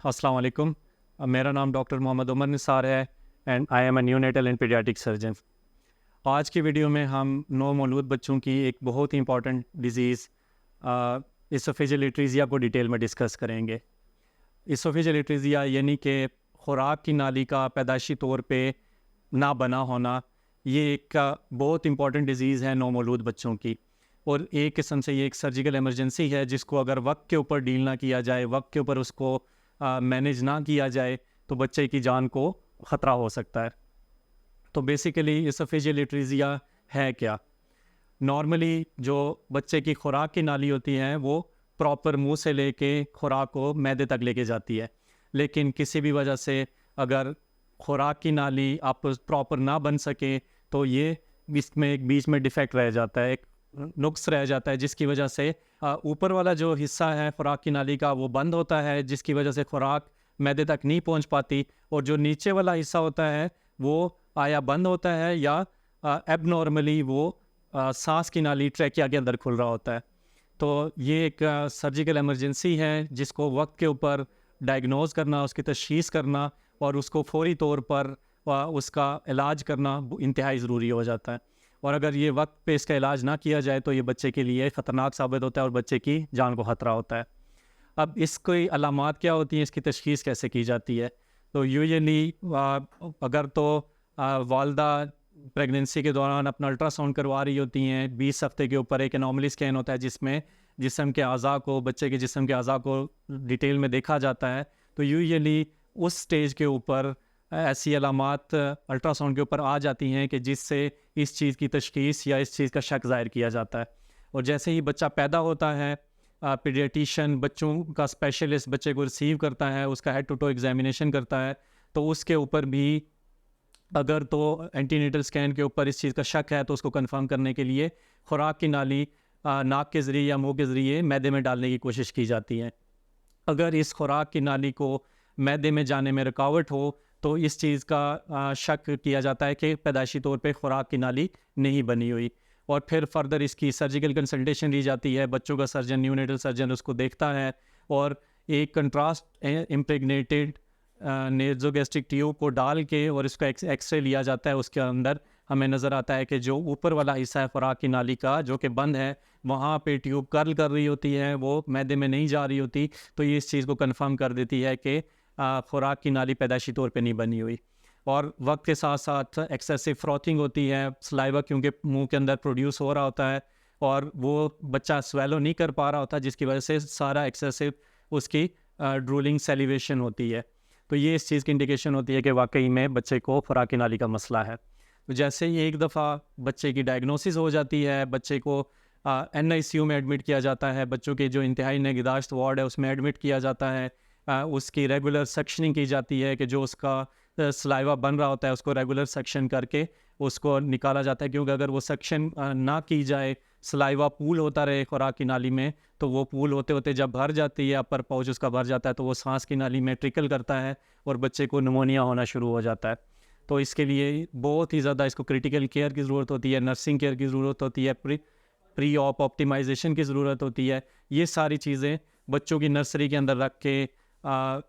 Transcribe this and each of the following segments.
अस्सलाम वालेकुम। मेरा नाम डॉक्टर मोहम्मद उमर निसार है and I am a neonatal and paediatric surgeon. आज की वीडियो में हम नवमौलूद बच्चों की एक बहुत ही इंपॉर्टेंट डिज़ीज़ इसोफेजियल एट्रीज़िया को डिटेल में डिस्कस करेंगे। इसोफेजियल एट्रीज़िया यानी कि खुराक की नाली का पैदाइशी तौर पे ना बना होना, ये एक बहुत इंपॉर्टेंट डिज़ीज़ है नवमौलूद बच्चों की, और एक किस्म से ये एक सर्जिकल इमरजेंसी है जिसको अगर वक्त के ऊपर डील ना किया जाए, वक्त के ऊपर उसको मैनेज ना किया जाए तो बच्चे की जान को ख़तरा हो सकता है। तो बेसिकली इसोफेजियल एट्रीज़िया है क्या? नॉर्मली जो बच्चे की खुराक की नाली होती है वो प्रॉपर मुंह से लेके खुराक को मैदे तक लेके जाती है, लेकिन किसी भी वजह से अगर खुराक की नाली आप प्रॉपर ना बन सके तो ये इसमें एक बीच में डिफेक्ट रह जाता है, एक नुक्स रह जाता है, जिसकी वजह से ऊपर वाला जो हिस्सा है खुराक की नाली का वो बंद होता है, जिसकी वजह से खुराक मैदे तक नहीं पहुंच पाती, और जो नीचे वाला हिस्सा होता है वो आया बंद होता है या एबनॉर्मली वो सांस की नाली ट्रैकिया के अंदर खुल रहा होता है। तो ये एक सर्जिकल इमरजेंसी है जिसको वक्त के ऊपर डायग्नोज करना, उसकी तशख़ीस करना और उसको फौरी तौर पर उसका इलाज करना इंतहाई ज़रूरी हो जाता है। और अगर ये वक्त पे इसका इलाज ना किया जाए तो ये बच्चे के लिए ख़तरनाक साबित होता है और बच्चे की जान को ख़तरा होता है। अब इसकी अलामात क्या होती हैं, इसकी तशख़ीस कैसे की जाती है? तो यूजुअली अगर तो वालदा प्रेगनेंसी के दौरान अपना अल्ट्रासाउंड करवा रही होती हैं, 20 हफ्ते के ऊपर एक एनोमली स्कैन होता है जिसमें जिस्म के अज़ा को, बच्चे के जिस्म के अज़ा को डिटेल में देखा जाता है। तो यूजुअली उस स्टेज के ऊपर ऐसी अलामात अल्ट्रासाउंड के ऊपर आ जाती हैं कि जिससे इस चीज़ की तशख़ीस या इस चीज़ का शक ज़ाहिर किया जाता है। और जैसे ही बच्चा पैदा होता है, पीडियाट्रिशियन बच्चों का स्पेशलिस्ट बच्चे को रिसीव करता है, उसका हेड टू टो एग्जामिनेशन करता है, तो उसके ऊपर भी अगर तो एंटीनेटल स्कैन के ऊपर इस चीज़ का शक है तो उसको कंफर्म करने के लिए खुराक की नाली नाक के ज़रिए या मुंह के ज़रिए मैदे में डालने की कोशिश की जाती है। अगर इस खुराक की नाली को मैदे में जाने में रुकावट हो तो इस चीज़ का शक किया जाता है कि पैदाइशी तौर पे खुराक की नाली नहीं बनी हुई, और फिर फर्दर इसकी सर्जिकल कंसल्टेशन ली जाती है। बच्चों का सर्जन, न्यूनेटल सर्जन उसको देखता है और एक कंट्रास्ट इम्प्रेगनेटेड नेज़ोगैस्ट्रिक ट्यूब को डाल के और इसका एक्सरे लिया जाता है। उसके अंदर हमें नज़र आता है कि जो ऊपर वाला हिस्सा है खुराक की नाली का जो कि बंद है, वहाँ पे ट्यूब कर्ल कर रही होती है, वो मैदे में नहीं जा रही होती। तो ये इस चीज़ को कंफर्म कर देती है कि खुराक की नाली पैदाइशी तौर पे नहीं बनी हुई। और वक्त के साथ साथ एक्सेसिव फ्रॉथिंग होती है, सलाइवा क्योंकि मुंह के अंदर प्रोड्यूस हो रहा होता है और वो बच्चा स्वेलो नहीं कर पा रहा होता, जिसकी वजह से सारा एक्सेसिव उसकी ड्रूलिंग सेलिवेशन होती है। तो ये इस चीज़ की इंडिकेशन होती है कि वाकई में बच्चे को खुराक की नाली का मसला है। तो जैसे ही एक दफ़ा बच्चे की डायग्नोसिस हो जाती है, बच्चे को NICU में एडमिट किया जाता है, बच्चों के जो इंतहाई निगहदाश्त वार्ड है उसमें एडमिट किया जाता है। उसकी रेगुलर सेक्शनिंग की जाती है कि जो उसका सलाइवा बन रहा होता है उसको रेगुलर सेक्शन करके उसको निकाला जाता है, क्योंकि अगर वो सेक्शन ना की जाए, सलाइवा पूल होता रहे खुराक की नाली में, तो वो पूल होते होते जब भर जाती है, अपर पाउच उसका भर जाता है, तो वो सांस की नाली में ट्रिकल करता है और बच्चे को निमोनिया होना शुरू हो जाता है। तो इसके लिए बहुत ही ज़्यादा इसको क्रिटिकल केयर की ज़रूरत होती है, नर्सिंग केयर की ज़रूरत होती है, प्री ऑप ऑप्टिमाइजेशन की ज़रूरत होती है। ये सारी चीज़ें बच्चों की नर्सरी के अंदर रख के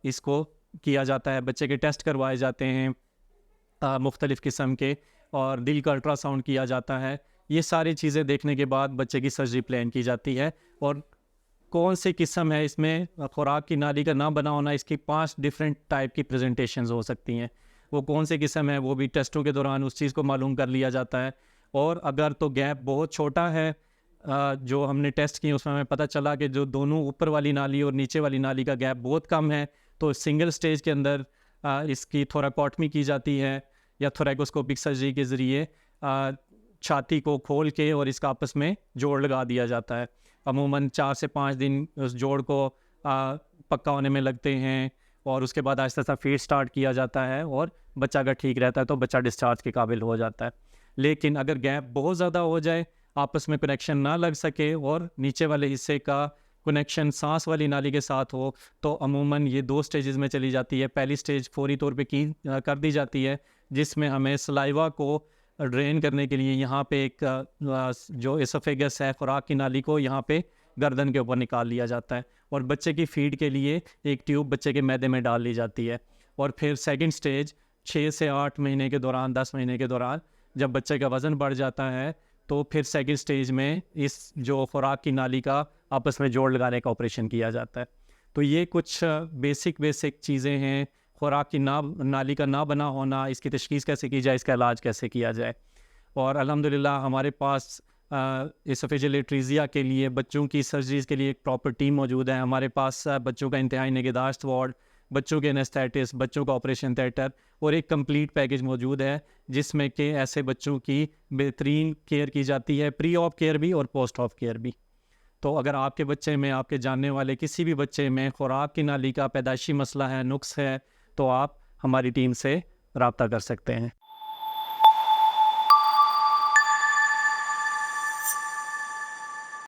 इसको किया जाता है। बच्चे के टेस्ट करवाए जाते हैं मुख्तलिफ़ किस्म के, और दिल का अल्ट्रासाउंड किया जाता है। ये सारी चीज़ें देखने के बाद बच्चे की सर्जरी प्लान की जाती है। और कौन सी किस्म है इसमें खुराक की नाली का ना बना होना, इसकी 5 डिफरेंट टाइप की प्रेजेंटेशंस हो सकती हैं। वो कौन सी किस्म है वो भी टेस्टों के दौरान उस चीज़ को मालूम कर लिया जाता है। और अगर तो गैप बहुत छोटा है, जो हमने टेस्ट किए उसमें हमें पता चला कि जो दोनों ऊपर वाली नाली और नीचे वाली नाली का गैप बहुत कम है, तो सिंगल स्टेज के अंदर इसकी थोरैकोटमी की जाती है या थोरैकोस्कोपिक सर्जरी के ज़रिए छाती को खोल के और इसका आपस में जोड़ लगा दिया जाता है। अमूमन 4 से 5 दिन उस जोड़ को पक्का होने में लगते हैं, और उसके बाद आहिस्ता आहिस्ता फीड स्टार्ट किया जाता है और बच्चा अगर ठीक रहता है तो बच्चा डिस्चार्ज के काबिल हो जाता है। लेकिन अगर गैप बहुत ज़्यादा हो जाए, आपस में कनेक्शन ना लग सके और नीचे वाले हिस्से का कनेक्शन सांस वाली नाली के साथ हो, तो अमूमन ये 2 स्टेजेस में चली जाती है। पहली स्टेज फौरी तौर पे कर दी जाती है, जिसमें हमें सलाइवा को ड्रेन करने के लिए यहाँ पे एक जो एसोफेगस है खुराक की नाली को यहाँ पे गर्दन के ऊपर निकाल लिया जाता है और बच्चे की फीड के लिए एक ट्यूब बच्चे के मैदे में डाल ली जाती है। और फिर सेकंड स्टेज 6 से 8 महीने के दौरान, 10 महीने के दौरान जब बच्चे का वज़न बढ़ जाता है तो फिर सेकंड स्टेज में इस जो खुराक की नाली का आपस में जोड़ लगाने का ऑपरेशन किया जाता है। तो ये कुछ बेसिक चीज़ें हैं। खुराक की नाली का ना बना होना, इसकी तशख़ीस कैसे की जाए, इसका इलाज कैसे किया जाए। और अल्हम्दुलिल्लाह हमारे पास एसोफेजियल एट्रीज़िया के लिए बच्चों की सर्जरीज़ के लिए एक प्रॉपर टीम मौजूद है। हमारे पास बच्चों का इंतहाई निगहदाश्त वार्ड, बच्चों के एनेस्थेटिस्ट, बच्चों का ऑपरेशन थिएटर और एक कंप्लीट पैकेज मौजूद है जिसमें कि ऐसे बच्चों की बेहतरीन केयर की जाती है, प्री ऑप केयर भी और पोस्ट ऑप केयर भी। तो अगर आपके बच्चे में, आपके जानने वाले किसी भी बच्चे में खुराक की नाली का पैदाइशी मसला है, नुक्स है, तो आप हमारी टीम से रब्ता कर सकते हैं।